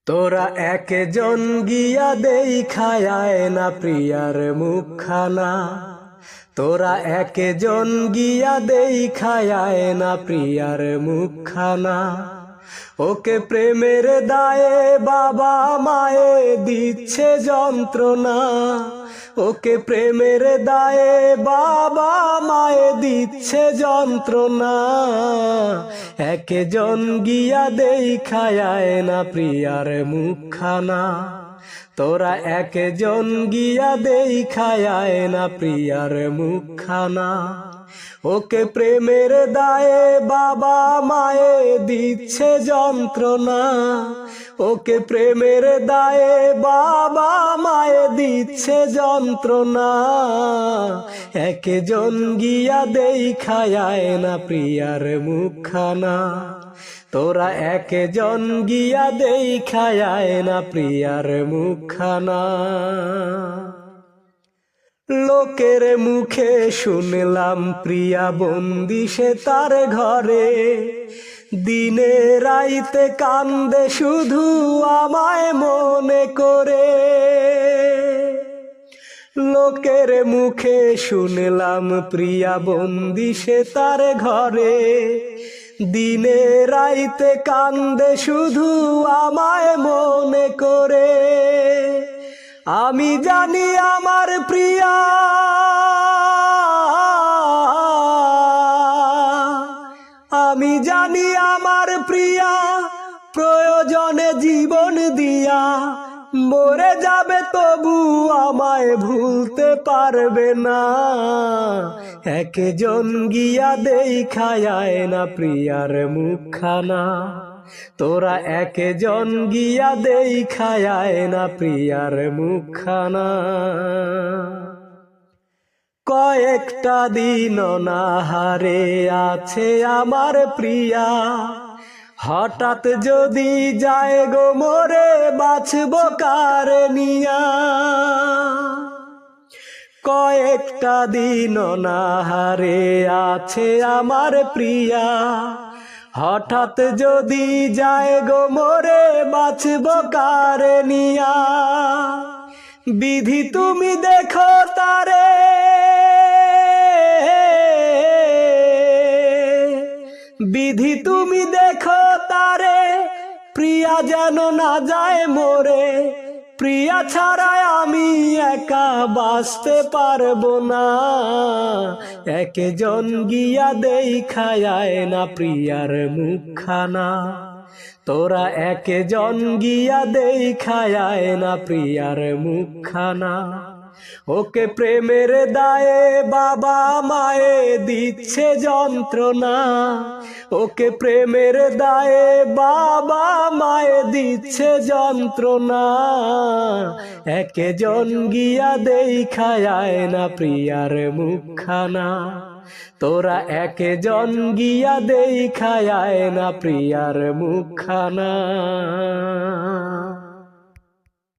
তোরা একজন গিয়া দেখায় না প্রিয়ার মুখখানা, তোরা একজন গিয়া দেখায় না প্রিয়ার মুখখানা। ওকে প্রেমের দায়ে বাবা মায়ে দিচ্ছে যন্ত্রণা, ওকে প্রেমের দায়ে বাবা মায়ে দিচ্ছে যন্ত্রণা। একজন গিয়া দেখায় না প্রিয়ার মুখখানা, তোরা একজন গিয়া দেখায় না প্রিয়ার মুখখানা। ওকে প্রেমের দায়ে বাবা মায়ে দিচ্ছে যন্ত্রণা, ওকে প্রেমের দায়ে বাবা মায়ে দিচ্ছে যন্ত্রণা। একজন গিয়া দেখায় না প্রিয়ার মুখখানা, তোরা একজন গিয়া দেখায় না প্রিয়ার মুখখানা। লোকের মুখে শুনলাম প্রিয়া বন্দি সে তার ঘরে, দিনে রাইতে কান্দে শুধু আমায় মনে করে। লোকের মুখে শুনলাম প্রিয়া বন্দি সে তার ঘরে, দিনে রাইতে কান্দে শুধু আমায় মনে করে। আমি জানি আমার প্রিয়া, আমি জানি আমার প্রিয়া প্রয়োজনে জীবন দিয়া মরে যাবে, তবু আমায় ভুলতে পারবে না। একজন গিয়া দেখায় না প্রিয়ার মুখখানা, তোরা একজন গিয়া দেখায় না প্রিয়ার মুখখানা। কয়েকটা দিন অনাহারে আছে আমার প্রিয়া, হঠাৎ যদি যায় গো মোরে বাঁচব কার নিয়া। কয়েকটা দিন অনাহারে আছে আমার প্রিয়া, হঠাৎ যদি যায় গো মোরে বাঁচব কার নিয়া। বিধি তুমি দেখো তারে, বিধি তুমি দেখো তারে, প্রিয়া যেন না যায় মোরে। প্রিয়া ছাড়াই আমি একা বাঁচতে পারবো না। একজন গিয়া দেখায় না প্রিয়ার মুখখানা, তোরা একজন গিয়া দেখায় না প্রিয়ার মুখখানা। ওকে প্রেমের দায়ে বাবা মায়ে দিচ্ছে যন্ত্রণা, ওকে প্রেমের দায়ে বাবা মায়ে দিচ্ছে যন্ত্রণা। একজন গিয়া দেখায় না প্রিয়ার মুখখানা, তোরা একজন গিয়া দেখায় না প্রিয়ার মুখখানা।